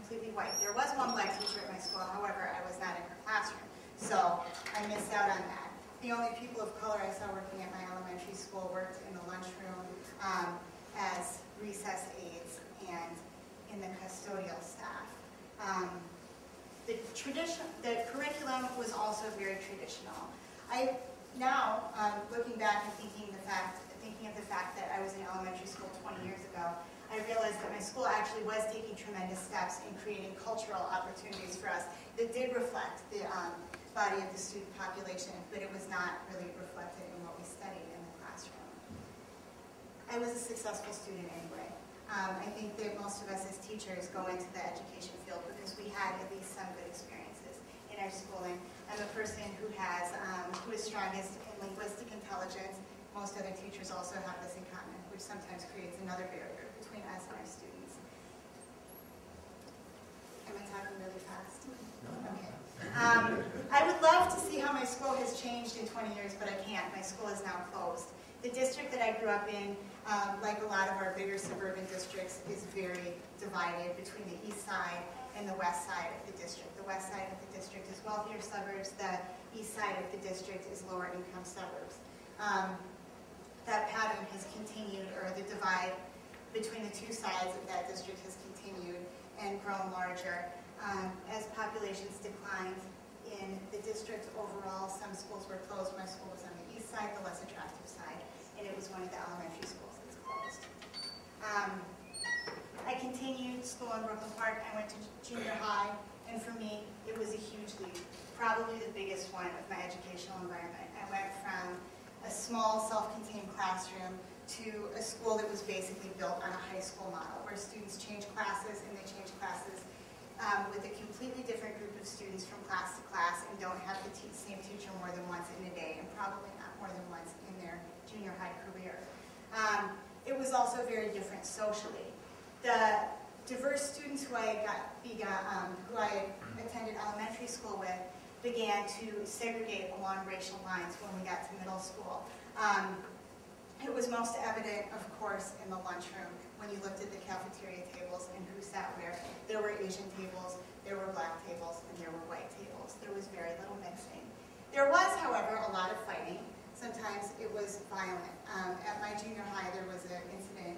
completely white. There was one black teacher at my school, however, I was not in her classroom, so I missed out on that. The only people of color I saw working at my elementary school worked in the lunchroom as recess aides and in the custodial staff. The curriculum was also very traditional. Now, looking back and thinking of the fact that I was in elementary school 20 years ago, I realized that my school actually was taking tremendous steps in creating cultural opportunities for us that did reflect the body of the student population, but it was not really reflected in what we studied in the classroom. I was a successful student anyway. I think that most of us as teachers go into the education field because we had at least some good experiences in our schooling. I'm a person who is strongest in linguistic intelligence. Most other teachers also have this in common, which sometimes creates another barrier between us and our students. Am I talking really fast? Okay. I would love to see how my school has changed in 20 years, but I can't. My school is now closed. The district that I grew up in, like a lot of our bigger suburban districts, is very divided between the east side and the west side of the district. The west side of the district is wealthier suburbs. The east side of the district is lower income suburbs. That pattern has continued, or the divide between the two sides of that district has continued and grown larger. As populations declined in the district overall, some schools were closed. My school was on the east side, the less attractive side, and it was one of the elementary schools that's closed. I continued school in Brooklyn Park. I went to junior high, and for me, it was a huge leap, probably the biggest one of my educational environment. I went from a small, self-contained classroom to a school that was basically built on a high school model, where students change classes, and they change classes with a completely different group of students from class to class, and don't have the same teacher more than once in a day, and probably not more than once in their junior high career. It was also very different socially. The diverse students who I attended elementary school with began to segregate along racial lines when we got to middle school. It was most evident, of course, in the lunchroom when you looked at the cafeteria tables and who sat where. There were Asian tables, there were black tables, and there were white tables. There was very little mixing. There was, however, a lot of fighting. Sometimes it was violent. At my junior high, there was an incident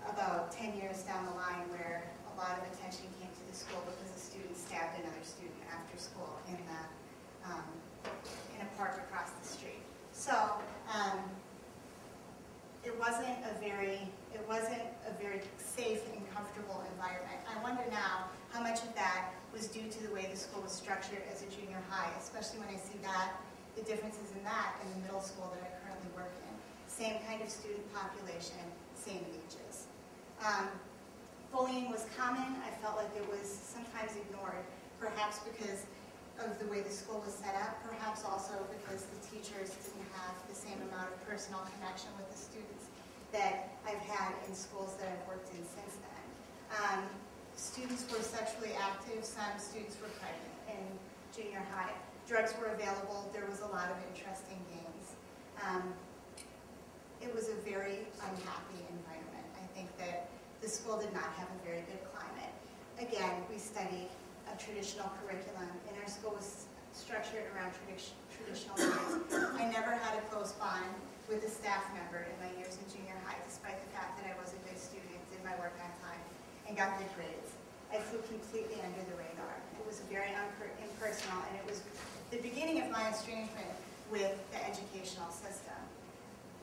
about 10 years down the line where a lot of attention came to the school because a student stabbed another student after school in a park across the street. So it wasn't a very safe and comfortable environment. I wonder now how much of that was due to the way the school was structured as a junior high, especially when I see the differences in that in the middle school that I currently work in. Same kind of student population, same ages. Bullying was common. I felt like it was sometimes ignored, perhaps because of the way the school was set up, perhaps also because the teachers didn't have the same amount of personal connection with the students that I've had in schools that I've worked in since then. Students were sexually active. Some students were pregnant in junior high. Drugs were available. There was a lot of interesting games. It was a very unhappy environment. I think that the school did not have a very good climate. Again, we studied a traditional curriculum, and our school was structured around traditional grades. I never had a close bond with a staff member in my years in junior high, despite the fact that I was a good student, did my work on time, and got good grades. I flew completely under the radar. It was very impersonal, and it was the beginning of my estrangement with the educational system.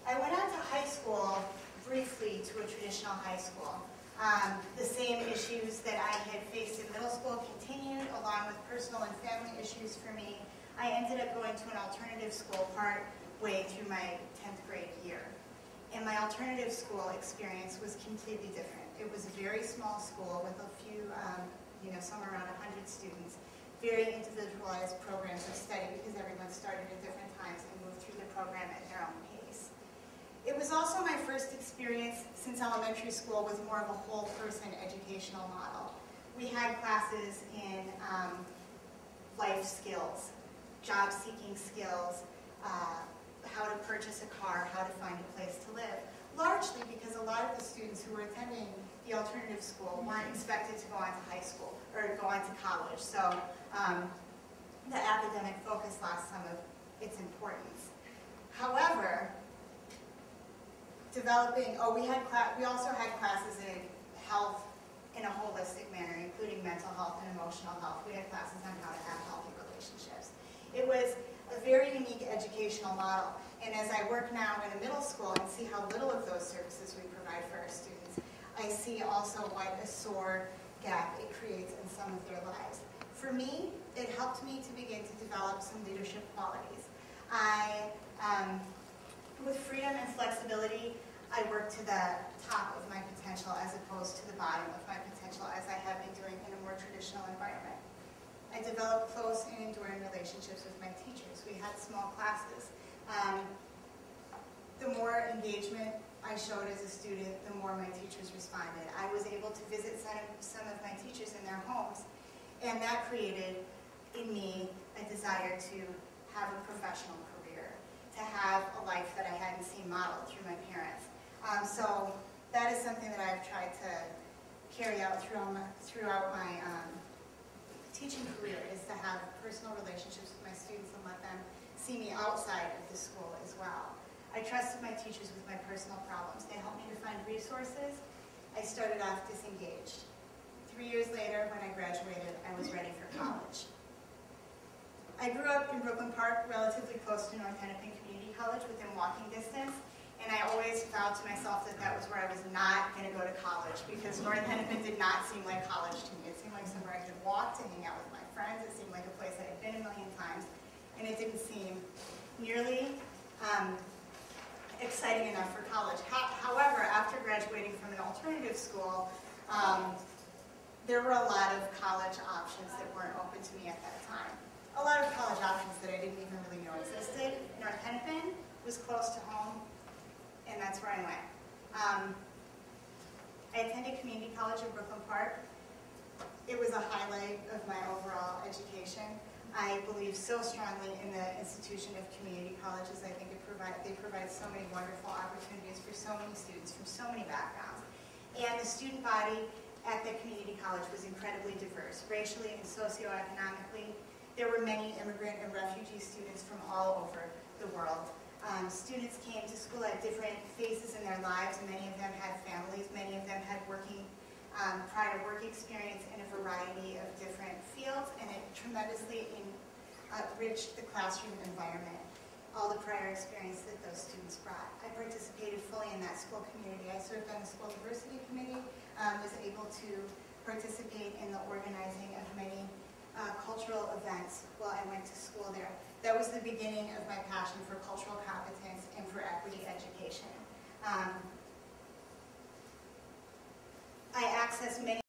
I went on to high school briefly to a traditional high school. The same issues that I had faced in middle school continued, along with personal and family issues for me. I ended up going to an alternative school part way through my 10th grade year. And my alternative school experience was completely different. It was a very small school with a few, somewhere around 100 students, very individualized programs of study because everyone started at different times and moved through the program at their own pace. It was also my first experience since elementary school with more of a whole person educational model. We had classes in life skills, job seeking skills, how to purchase a car, how to find a place to live, largely because a lot of the students who were attending the alternative school weren't expected to go on to high school, or or go on to college. So the academic focus lost some of its importance. However, we also had classes in health in a holistic manner, including mental health and emotional health. We had classes on how to have healthy relationships. It was a very unique educational model. And as I work now in a middle school and see how little of those services we provide for our students, I see also what a sore gap it creates in some of their lives. For me, it helped me to begin to develop some leadership qualities. With freedom and flexibility, I work to the top of my potential as opposed to the bottom of my potential, as I have been doing in a more traditional environment. I developed close and enduring relationships with my teachers. We had small classes. The more engagement I showed as a student, the more my teachers responded. I was able to visit some of my teachers in their homes, and that created in me a desire to have a professional career, to have a life that I hadn't seen modeled through my parents. So that is something that I've tried to carry out throughout my teaching career, is to have personal relationships with my students and let them see me outside of the school as well. I trusted my teachers with my personal problems. They helped me to find resources. I started off disengaged. 3 years later, when I graduated, I was ready for college. I grew up in Brooklyn Park, relatively close to North Hennepin Community College, within walking distance, and I always vowed to myself that that was where I was not going to go to college, because North Hennepin did not seem like college to me. It seemed like somewhere I could walk to hang out with my friends. It seemed like a place I had been a million times, and it didn't seem nearly exciting enough for college. However, after graduating from an alternative school, there were a lot of college options that weren't open to me at that time. A lot of college options that I didn't even really know existed. North Hennepin was close to home, and that's where I went. I attended community college in Brooklyn Park. It was a highlight of my overall education. I believe so strongly in the institution of community colleges. I think they provide so many wonderful opportunities for so many students from so many backgrounds. And the student body at the community college was incredibly diverse, racially and socioeconomically. There were many immigrant and refugee students from all over the world. Students came to school at different phases in their lives, and many of them had families. Many of them had prior work experience in a variety of different fields, and it tremendously enriched the classroom environment, all the prior experience that those students brought. I participated fully in that school community. I served on the school diversity committee, was able to participate in the organizing of many cultural events while I went to school there. That was the beginning of my passion for cultural competence and for equity education. I accessed many